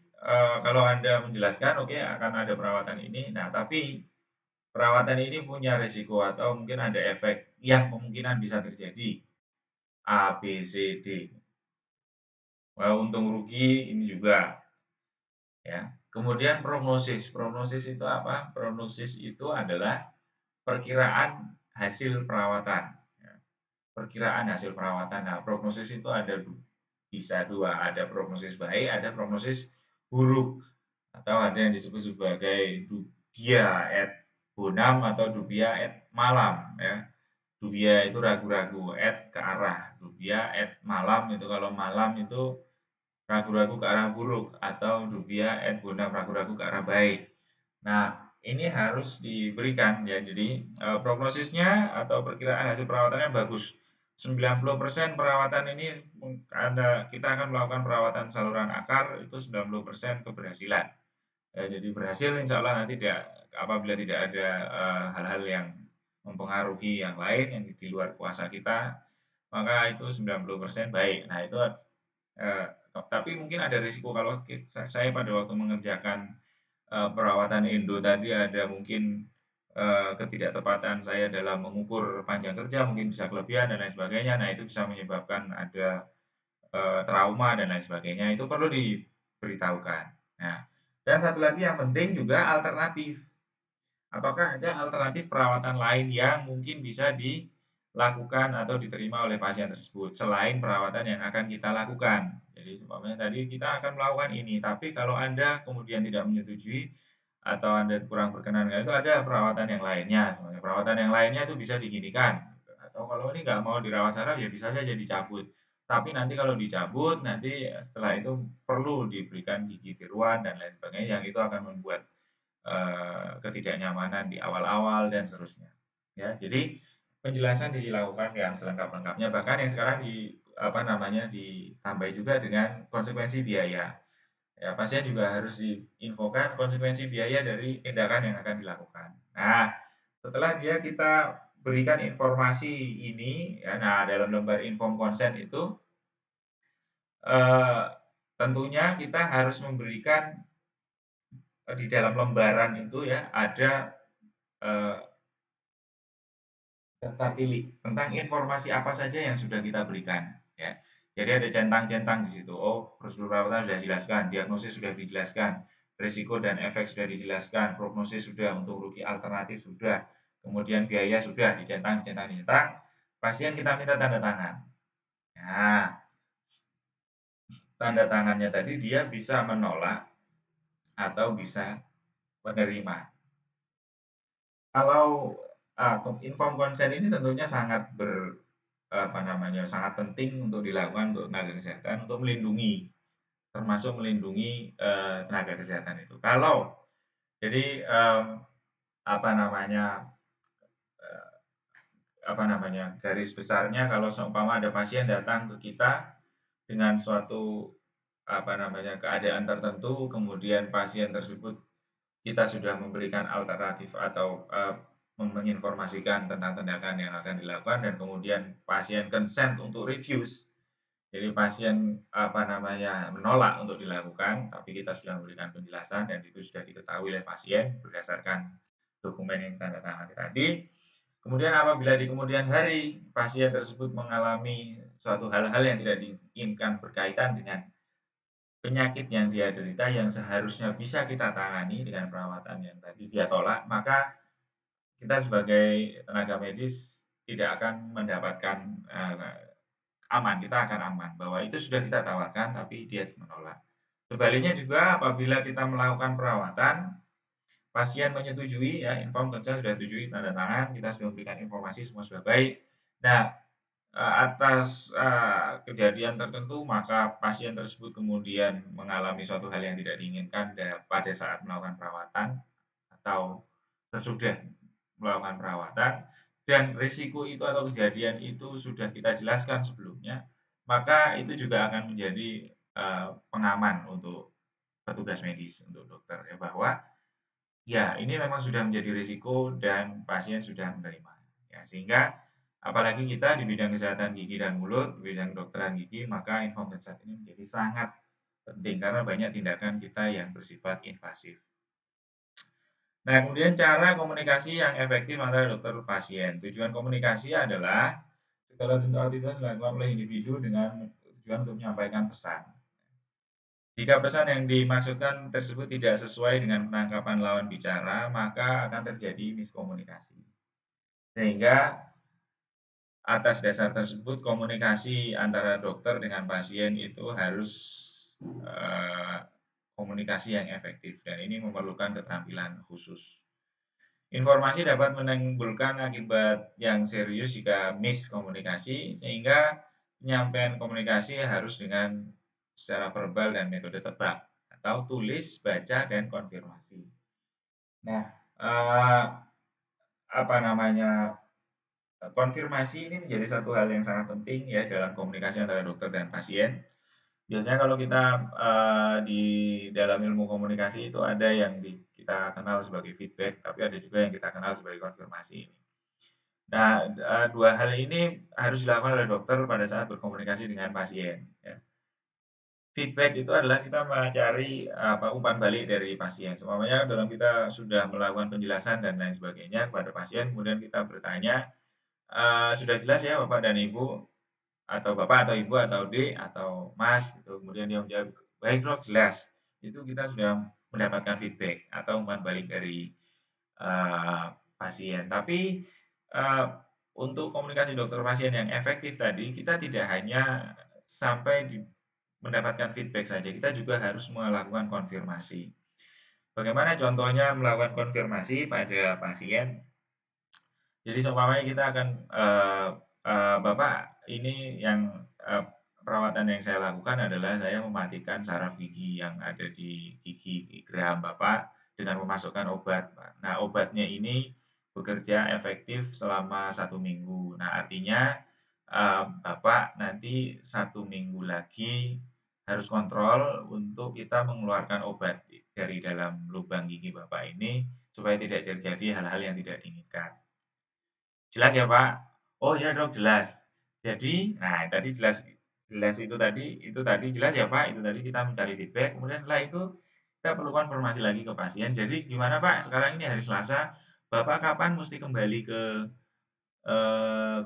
kalau Anda menjelaskan, "Oke, akan ada perawatan ini." Nah, tapi perawatan ini punya risiko atau mungkin ada efek yang kemungkinan bisa terjadi, A, B, C, D. Untung rugi ini juga, ya. Kemudian prognosis. Prognosis itu apa? Prognosis itu adalah perkiraan hasil perawatan, ya. Perkiraan hasil perawatan. Nah, prognosis itu bisa dua, ada prognosis baik, ada prognosis buruk, atau ada yang disebut sebagai dubia et bonum atau dubia et malam, ya. Dubia itu ragu-ragu, et ke arah. Dubia et malam itu kalau malam itu ragu-ragu ke arah buruk, atau dubia et bonum ragu-ragu ke arah baik. Nah, ini harus diberikan ya. Jadi, prognosisnya atau perkiraan hasil perawatannya bagus. 90% perawatan ini kita akan melakukan perawatan saluran akar itu 90% keberhasilan. Ya, jadi berhasil insya Allah nanti apabila tidak ada hal-hal yang mempengaruhi yang lain yang di luar kuasa kita, maka itu 90% baik. Nah, itu Eee, tapi mungkin ada risiko kalau saya pada waktu mengerjakan, perawatan endo tadi ada mungkin, ketidaktepatan saya dalam mengukur panjang kerja, mungkin bisa kelebihan dan lain sebagainya. Nah, itu bisa menyebabkan ada, trauma dan lain sebagainya, itu perlu diberitahukan. Nah, dan satu lagi yang penting juga alternatif. Apakah ada alternatif perawatan lain yang mungkin bisa dilakukan atau diterima oleh pasien tersebut, selain perawatan yang akan kita lakukan? Jadi umpamanya tadi kita akan melakukan ini, tapi kalau Anda kemudian tidak menyetujui atau Anda kurang berkenan dengan itu, ada perawatan yang lainnya, sebenarnya perawatan yang lainnya itu bisa diginikan, gitu. Atau kalau ini nggak mau dirawat saraf, ya bisa saja dicabut. Tapi nanti kalau dicabut, nanti setelah itu perlu diberikan gigi tiruan dan lain sebagainya, yang itu akan membuat ketidaknyamanan di awal-awal dan seterusnya. Ya, jadi penjelasan dilakukan yang selengkap-lengkapnya, bahkan yang sekarang ditambah juga dengan konsekuensi biaya. Ya, pasien juga harus diinfokan konsekuensi biaya dari tindakan yang akan dilakukan. Nah, setelah kita berikan informasi ini, ya, nah dalam lembar inform consent itu, eee, tentunya kita harus memberikan, di dalam lembaran itu ya ada, eee daftar pilih tentang informasi apa saja yang sudah kita berikan, ya. Jadi ada centang-centang di situ. Oh, prosedur perawatan sudah dijelaskan, diagnosis sudah dijelaskan, risiko dan efek sudah dijelaskan, prognosis sudah, untuk rugi alternatif sudah, kemudian biaya sudah dicentang, dicentang, dicentang. Pasien kita minta tanda tangan. Nah, tanda tangannya tadi dia bisa menolak atau bisa menerima. Kalau inform consent ini tentunya sangat penting untuk dilakukan untuk tenaga kesehatan untuk melindungi, termasuk melindungi, tenaga kesehatan itu. Kalau jadi, apa namanya, eee, garis besarnya kalau seumpama ada pasien datang ke kita dengan suatu, keadaan tertentu, kemudian pasien tersebut kita sudah memberikan alternatif atau, menginformasikan tentang tindakan yang akan dilakukan dan kemudian pasien consent untuk refuse. Jadi pasien, menolak untuk dilakukan, tapi kita sudah memberikan penjelasan dan itu sudah diketahui oleh pasien berdasarkan dokumen yang ditandatangani tadi. Kemudian apabila di kemudian hari pasien tersebut mengalami suatu hal-hal yang tidak diinginkan berkaitan dengan penyakit yang dia derita yang seharusnya bisa kita tangani dengan perawatan yang tadi dia tolak, maka kita sebagai tenaga medis tidak akan mendapatkan aman, kita akan aman bahwa itu sudah kita tawarkan tapi dia menolak. Sebaliknya juga apabila kita melakukan perawatan, pasien menyetujui ya, inform consent sudah setujui, tanda tangan, kita sudah memberikan informasi semua sudah baik. Nah, atas kejadian tertentu maka pasien tersebut kemudian mengalami suatu hal yang tidak diinginkan pada saat melakukan perawatan atau sesudah melakukan perawatan dan risiko itu atau kejadian itu sudah kita jelaskan sebelumnya, maka itu juga akan menjadi pengaman untuk petugas medis, untuk dokter ya, bahwa ya ini memang sudah menjadi risiko dan pasien sudah menerima. Ya, sehingga apalagi kita di bidang kesehatan gigi dan mulut, di bidang kedokteran gigi, maka informed consent ini menjadi sangat penting karena banyak tindakan kita yang bersifat invasif. Nah, kemudian cara komunikasi yang efektif antara dokter pasien. Tujuan komunikasi adalah segala bentuk aktivitas dilakukan oleh individu dengan tujuan untuk menyampaikan pesan. Jika pesan yang dimaksudkan tersebut tidak sesuai dengan penangkapan lawan bicara, maka akan terjadi miskomunikasi. Sehingga atas dasar tersebut komunikasi antara dokter dengan pasien itu harus eh, komunikasi yang efektif dan ini memerlukan keterampilan khusus. Informasi dapat menimbulkan akibat yang serius jika miskomunikasi, sehingga penyampaian komunikasi harus dengan secara verbal dan metode tebak atau tulis, baca, dan konfirmasi. Nah, apa namanya, konfirmasi ini menjadi satu hal yang sangat penting ya dalam komunikasi antara dokter dan pasien. Biasanya kalau kita di dalam ilmu komunikasi itu ada yang kita kenal sebagai feedback, tapi ada juga yang kita kenal sebagai konfirmasi. Nah, dua hal ini harus dilakukan oleh dokter pada saat berkomunikasi dengan pasien, ya. Feedback itu adalah kita mencari, umpan balik dari pasien. Seumpamanya dalam kita sudah melakukan penjelasan dan lain sebagainya kepada pasien, kemudian kita bertanya, "Sudah jelas ya Bapak dan Ibu?" Atau Bapak atau Ibu atau Dek atau Mas gitu, kemudian dia menjawab, "Baik Dok, jelas." Itu kita sudah mendapatkan feedback atau umpan balik dari, pasien. Tapi, untuk komunikasi dokter pasien yang efektif tadi, kita tidak hanya sampai mendapatkan feedback saja, kita juga harus melakukan konfirmasi. Bagaimana contohnya melakukan konfirmasi pada pasien? Jadi seumpamanya kita akan, "Bapak, ini yang, perawatan yang saya lakukan adalah saya mematikan saraf gigi yang ada di gigi geraham Bapak dengan memasukkan obat, Pak. Nah, obatnya ini bekerja efektif selama 1 minggu. Nah, artinya, Bapak nanti 1 minggu lagi harus kontrol untuk kita mengeluarkan obat dari dalam lubang gigi Bapak ini supaya tidak terjadi hal-hal yang tidak diinginkan. Jelas ya, Pak? Oh iya Dok, jelas. Jadi, nah tadi jelas jelas itu tadi jelas ya Pak, itu tadi kita mencari feedback, kemudian setelah itu kita perlu konfirmasi lagi ke pasien. Jadi gimana Pak, sekarang ini hari Selasa, Bapak kapan mesti kembali ke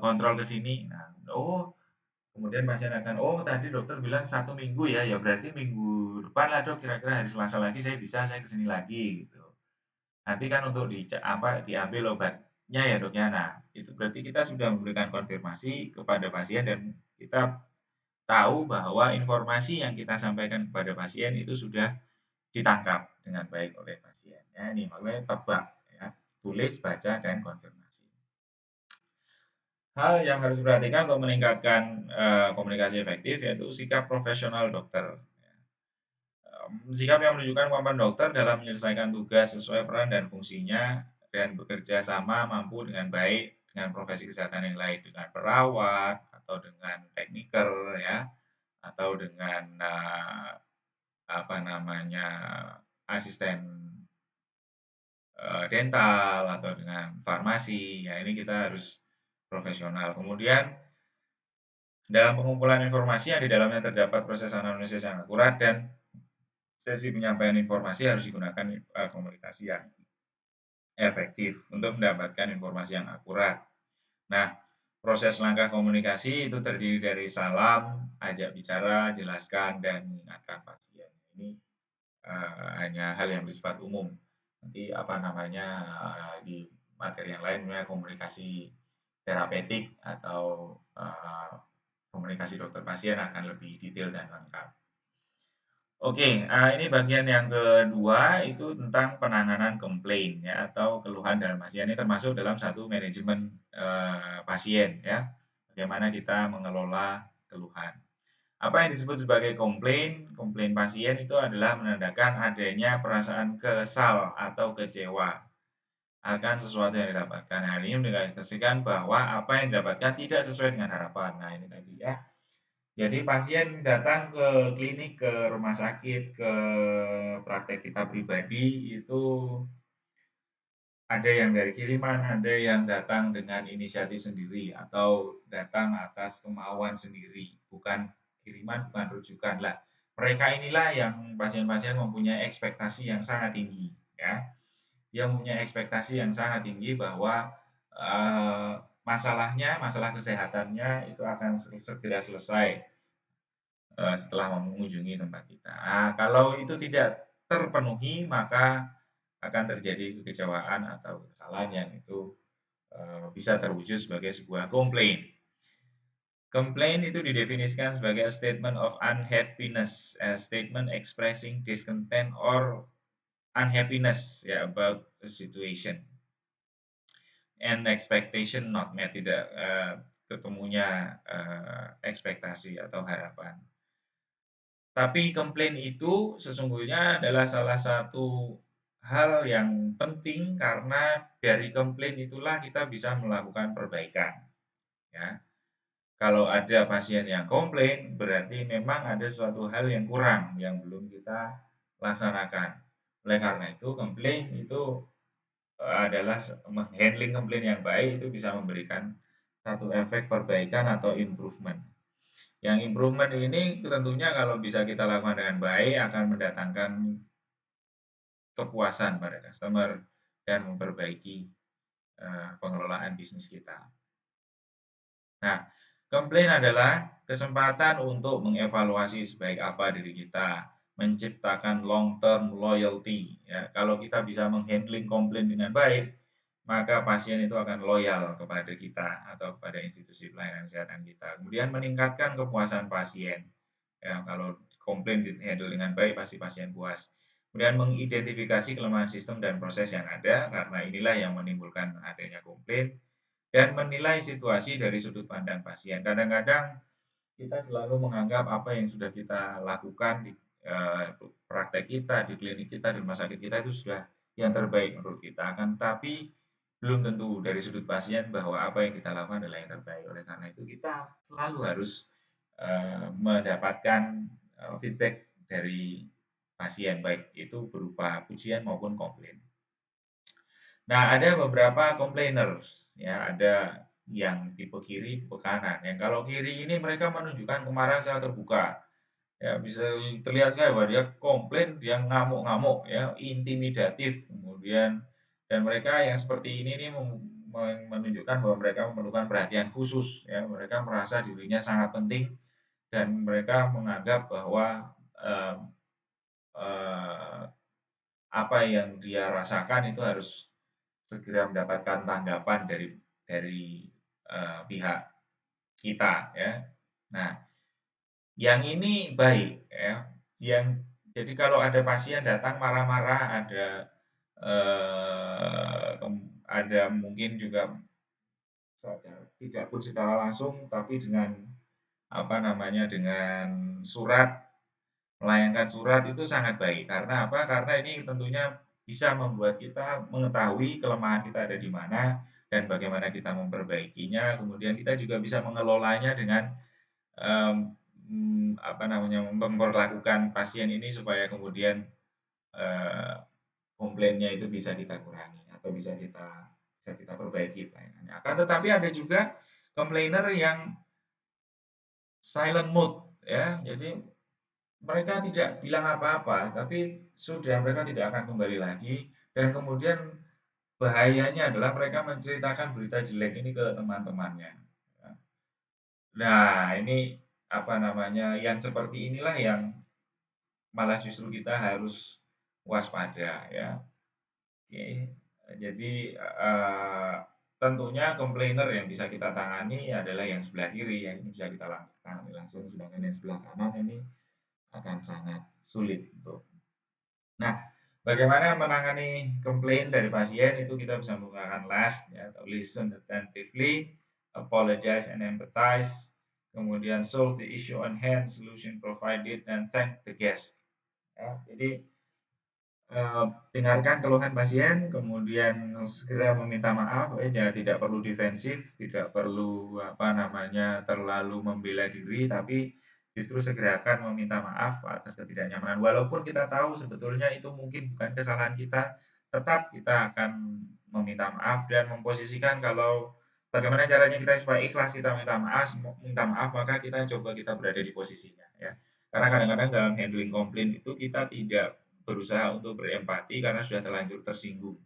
kontrol ke sini? Nah, oh, kemudian pasien akan, "Oh tadi dokter bilang 1 minggu ya, ya berarti minggu depan lah Dok, kira-kira hari Selasa lagi saya bisa, saya ke sini lagi," gitu. Nanti kan untuk diambil obatnya ya Dok ya. Nah, itu berarti kita sudah memberikan konfirmasi kepada pasien dan kita tahu bahwa informasi yang kita sampaikan kepada pasien itu sudah ditangkap dengan baik oleh pasien. Ya, ini makanya tebak ya, tulis, baca, dan konfirmasi. Hal yang harus diperhatikan untuk meningkatkan komunikasi efektif yaitu sikap profesional dokter. Sikap yang menunjukkan kemampuan dokter dalam menyelesaikan tugas sesuai peran dan fungsinya dan bekerja sama mampu dengan baik dengan profesi kesehatan yang lain, dengan perawat atau dengan tekniker ya, atau dengan, apa namanya, asisten, dental atau dengan farmasi, ya ini kita harus profesional. Kemudian dalam pengumpulan informasi yang di dalamnya terdapat proses analisis yang akurat dan sesi penyampaian informasi harus digunakan, komunikasi yang efektif untuk mendapatkan informasi yang akurat. Nah, proses langkah komunikasi itu terdiri dari salam, ajak bicara, jelaskan, dan mengingatkan pasien. ini hanya hal yang bersifat umum. Nanti di materi yang lain misalnya komunikasi terapeutik atau komunikasi dokter pasien akan lebih detail dan lengkap. Oke, ini bagian yang kedua itu tentang penanganan komplain ya atau keluhan dalam pasien. Ini termasuk dalam satu manajemen pasien ya. Bagaimana kita mengelola keluhan. Apa yang disebut sebagai komplain? Komplain pasien itu adalah menandakan adanya perasaan kesal atau kecewa akan sesuatu yang didapatkan. Hal ini mendeklarasikan bahwa apa yang didapatkan tidak sesuai dengan harapan. Nah, ini tadi ya. Jadi pasien datang ke klinik, ke rumah sakit, ke praktek kita pribadi itu ada yang dari kiriman, ada yang datang dengan inisiatif sendiri atau datang atas kemauan sendiri, bukan kiriman, bukan rujukan lah. Mereka inilah yang pasien-pasien mempunyai ekspektasi yang sangat tinggi, ya. Dia mempunyai ekspektasi yang sangat tinggi bahwa masalah kesehatannya itu akan segera selesai setelah mengunjungi tempat kita. Nah, kalau itu tidak terpenuhi, maka akan terjadi kekecewaan atau kesalahan yang itu bisa terwujud sebagai sebuah komplain. Komplain itu didefinisikan sebagai a statement of unhappiness, a statement expressing discontent or unhappiness ya about a situation. And expectation not met, tidak ketemunya ekspektasi atau harapan. Tapi komplain itu sesungguhnya adalah salah satu hal yang penting karena dari komplain itulah kita bisa melakukan perbaikan, ya. Kalau ada pasien yang komplain, berarti memang ada suatu hal yang kurang yang belum kita laksanakan. Oleh karena itu, komplain itu adalah handling komplain yang baik itu bisa memberikan satu efek perbaikan atau improvement. Yang improvement ini tentunya kalau bisa kita lakukan dengan baik akan mendatangkan kepuasan pada customer dan memperbaiki pengelolaan bisnis kita. Nah, komplain adalah kesempatan untuk mengevaluasi sebaik apa diri kita, menciptakan long term loyalty. Ya, kalau kita bisa menghandling komplain dengan baik, maka pasien itu akan loyal kepada kita atau kepada institusi pelayanan kesehatan kita. Kemudian meningkatkan kepuasan pasien. Ya, kalau komplain di-handle dengan baik pasti pasien puas. Kemudian mengidentifikasi kelemahan sistem dan proses yang ada karena inilah yang menimbulkan adanya komplain dan menilai situasi dari sudut pandang pasien. Kadang-kadang kita selalu menganggap apa yang sudah kita lakukan di praktek kita, di klinik kita, di rumah sakit kita itu sudah yang terbaik menurut kita. Akan tetapi belum tentu dari sudut pasien bahwa apa yang kita lakukan adalah yang terbaik. Oleh karena itu kita selalu harus mendapatkan feedback dari pasien baik itu berupa pujian maupun komplain. Nah, ada beberapa complainers ya, ada yang tipe kiri, tipe kanan. Yang kalau kiri ini mereka menunjukkan kemarahan secara terbuka. Ya, bisa terlihat sekali bahwa dia komplain, dia ngamuk-ngamuk ya, intimidatif. Kemudian dan mereka yang seperti ini nih menunjukkan bahwa mereka memerlukan perhatian khusus ya. Mereka merasa dirinya sangat penting dan mereka menganggap bahwa eh, eh, apa yang dia rasakan itu harus segera mendapatkan tanggapan dari pihak kita ya. Nah, yang ini baik ya. Jadi kalau ada pasien datang marah-marah, ada mungkin juga tidak pun secara langsung, tapi dengan dengan surat, melayangkan surat itu sangat baik. Karena apa? Karena ini tentunya bisa membuat kita mengetahui kelemahan kita ada di mana dan bagaimana kita memperbaikinya. Kemudian kita juga bisa mengelolanya dengan memperlakukan pasien ini supaya kemudian komplainnya itu bisa kita kurangi atau bisa kita perbaiki pelayanannya. Akan tetapi ada juga komplainer yang silent mode ya. Jadi mereka tidak bilang apa-apa, tapi sudah mereka tidak akan kembali lagi dan kemudian bahayanya adalah mereka menceritakan berita jelek ini ke teman-temannya. Nah, ini yang seperti inilah yang malah justru kita harus waspada ya. Oke, jadi tentunya komplainer yang bisa kita tangani adalah yang sebelah kiri yang ini bisa kita tangani langsung, sedangkan yang sebelah kanan ini akan sangat sulit untuk. Nah, bagaimana menangani komplain dari pasien itu kita bisa menggunakan LAST ya, atau listen attentively, apologize and empathize, kemudian solve the issue on hand, solution provided, and thank the guest. Ya, jadi dengarkan keluhan pasien, kemudian segera meminta maaf, ya tidak perlu defensif, tidak perlu apa namanya terlalu membela diri, tapi justru segerakan meminta maaf atas ketidaknyamanan. Walaupun kita tahu sebetulnya itu mungkin bukan kesalahan kita, tetap kita akan meminta maaf dan memposisikan kalau bagaimana caranya kita supaya ikhlas kita minta maaf maka kita coba kita berada di posisinya ya. Karena kadang-kadang dalam handling komplain itu kita tidak berusaha untuk berempati karena sudah terlanjur tersinggung.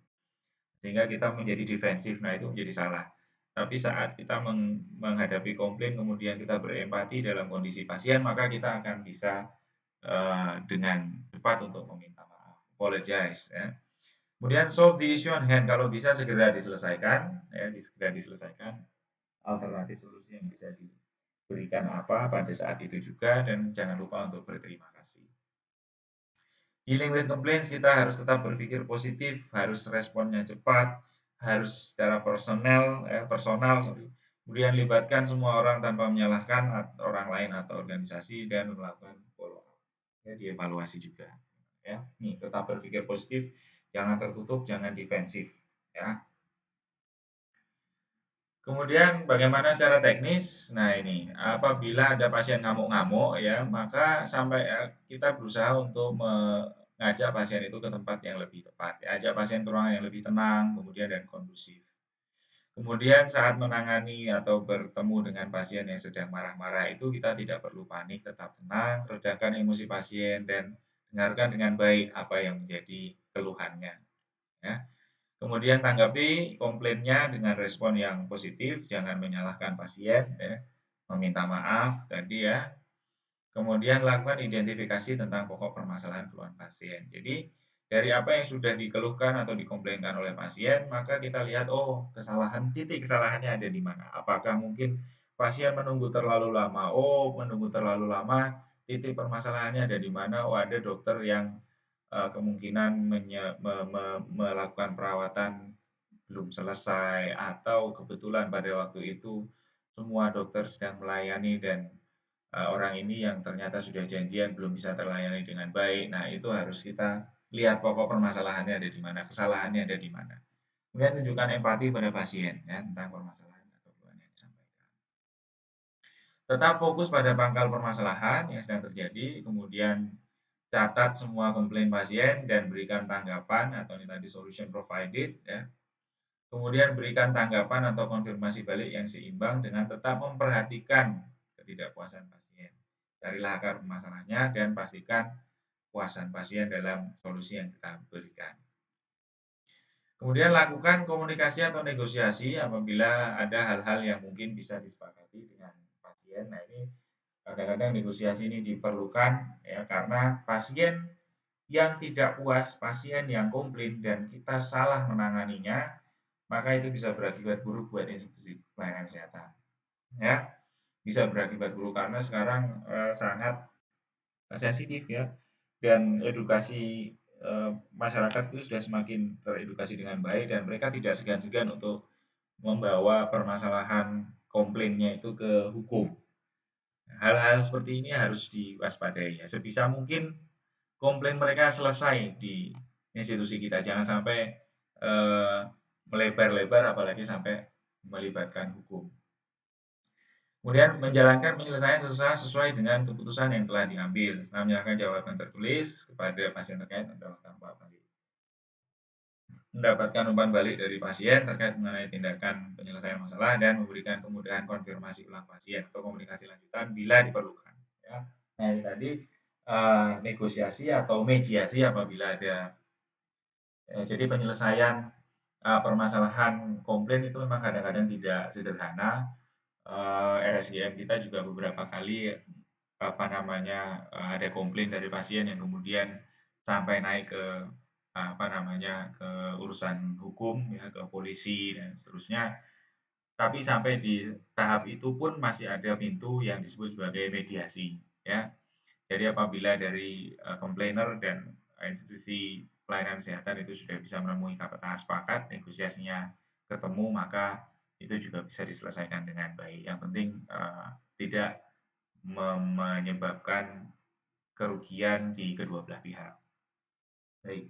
Sehingga kita menjadi defensif, nah itu menjadi salah. Tapi saat kita menghadapi komplain kemudian kita berempati dalam kondisi pasien, maka kita akan bisa dengan cepat untuk meminta maaf, apologize ya. Kemudian solve the issue on hand, kalau bisa segera diselesaikan, ya, segera diselesaikan alternatif solusi yang bisa diberikan apa pada saat itu juga, dan jangan lupa untuk berterima kasih. Dealing with complaints kita harus tetap berpikir positif, harus responnya cepat, harus secara personal, sorry. Kemudian libatkan semua orang tanpa menyalahkan orang lain atau organisasi dan melakukan follow up. Ya, dievaluasi juga. Ya, nih tetap berpikir positif, jangan tertutup, jangan defensif. Ya. Kemudian bagaimana secara teknis? Nah ini, apabila ada pasien ngamuk-ngamuk ya, maka sampai kita berusaha untuk mengajak pasien itu ke tempat yang lebih tepat. Ya, ajak pasien ke ruangan yang lebih tenang, kemudian dan kondusif. Kemudian saat menangani atau bertemu dengan pasien yang sedang marah-marah itu kita tidak perlu panik, tetap tenang, redakan emosi pasien dan dengarkan dengan baik apa yang menjadi keluhannya. Ya. Kemudian tanggapi komplainnya dengan respon yang positif, jangan menyalahkan pasien, ya. Meminta maaf tadi ya. Kemudian lakukan identifikasi tentang pokok permasalahan keluhan pasien. Jadi dari apa yang sudah dikeluhkan atau dikomplainkan oleh pasien, maka kita lihat oh titik kesalahannya ada di mana. Apakah mungkin pasien menunggu terlalu lama? Oh, menunggu terlalu lama, titik permasalahannya ada di mana? Oh, ada dokter yang kemungkinan melakukan perawatan belum selesai atau kebetulan pada waktu itu semua dokter sedang melayani dan orang ini yang ternyata sudah janjian belum bisa terlayani dengan baik. Nah, itu harus kita lihat pokok permasalahannya ada di mana, kesalahannya ada di mana. Kemudian tunjukkan empati pada pasien ya, tentang permasalahan atau keluhan yang disampaikan. Tetap fokus pada pangkal permasalahan yang sedang terjadi, kemudian catat semua komplain pasien dan berikan tanggapan atau ini tadi solution provided ya. Kemudian berikan tanggapan atau konfirmasi balik yang seimbang dengan tetap memperhatikan ketidakpuasan pasien. Carilah akar masalahnya dan pastikan puasan pasien dalam solusi yang kita berikan. Kemudian lakukan komunikasi atau negosiasi apabila ada hal-hal yang mungkin bisa disepakati dengan pasien. Nah ini kadang-kadang negosiasi ini diperlukan ya karena pasien yang tidak puas, pasien yang komplain dan kita salah menanganinya, maka itu bisa berakibat buruk buat institusi pelayanan kesehatan. Ya, bisa berakibat buruk karena sekarang sangat sensitif ya dan edukasi masyarakat itu sudah semakin teredukasi dengan baik dan mereka tidak segan-segan untuk membawa permasalahan komplainnya itu ke hukum. Hal-hal seperti ini harus diwaspadai ya. Sebisa mungkin komplain mereka selesai di institusi kita. Jangan sampai melebar-lebar apalagi sampai melibatkan hukum. Kemudian menjalankan penyelesaian sesuai dengan keputusan yang telah diambil. Setelah menyerahkan jawaban tertulis kepada pasien terkait mendapatkan umpan balik dari pasien terkait mengenai tindakan penyelesaian masalah dan memberikan kemudahan konfirmasi ulang pasien atau komunikasi lanjutan bila diperlukan. Ya. Nah ini tadi negosiasi atau mediasi apabila ada jadi penyelesaian permasalahan komplain itu memang kadang-kadang tidak sederhana. RSGM kita juga beberapa kali apa namanya, ada komplain dari pasien yang kemudian sampai naik ke, apa namanya, ke urusan hukum ya, ke polisi dan seterusnya. Tapi sampai di tahap itu pun masih ada pintu yang disebut sebagai mediasi, ya. Jadi apabila dari, complainer dan, institusi pelayanan kesehatan itu sudah bisa menemui kata sepakat, negosiasinya ketemu, maka itu juga bisa diselesaikan dengan baik. Yang penting, tidak menyebabkan kerugian di kedua belah pihak. Baik.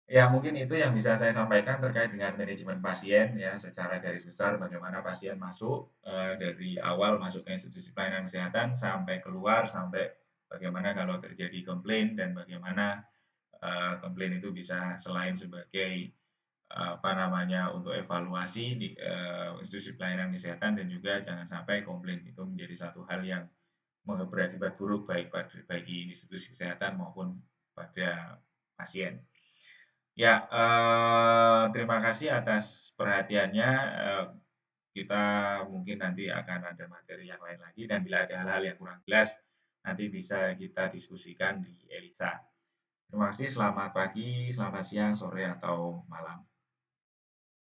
Ya mungkin itu yang bisa saya sampaikan terkait dengan manajemen pasien ya, secara garis besar bagaimana pasien masuk, dari awal masuk ke institusi pelayanan kesehatan sampai keluar, sampai bagaimana kalau terjadi komplain dan bagaimana, komplain itu bisa selain sebagai, apa namanya, untuk evaluasi di, institusi pelayanan kesehatan dan juga jangan sampai komplain itu menjadi satu hal yang berakibat buruk baik bagi institusi kesehatan maupun pada pasien. Ya, terima kasih atas perhatiannya, kita mungkin nanti akan ada materi yang lain lagi dan bila ada hal-hal yang kurang jelas, nanti bisa kita diskusikan di Elisa. Terima kasih, selamat pagi, selamat siang, sore, atau malam.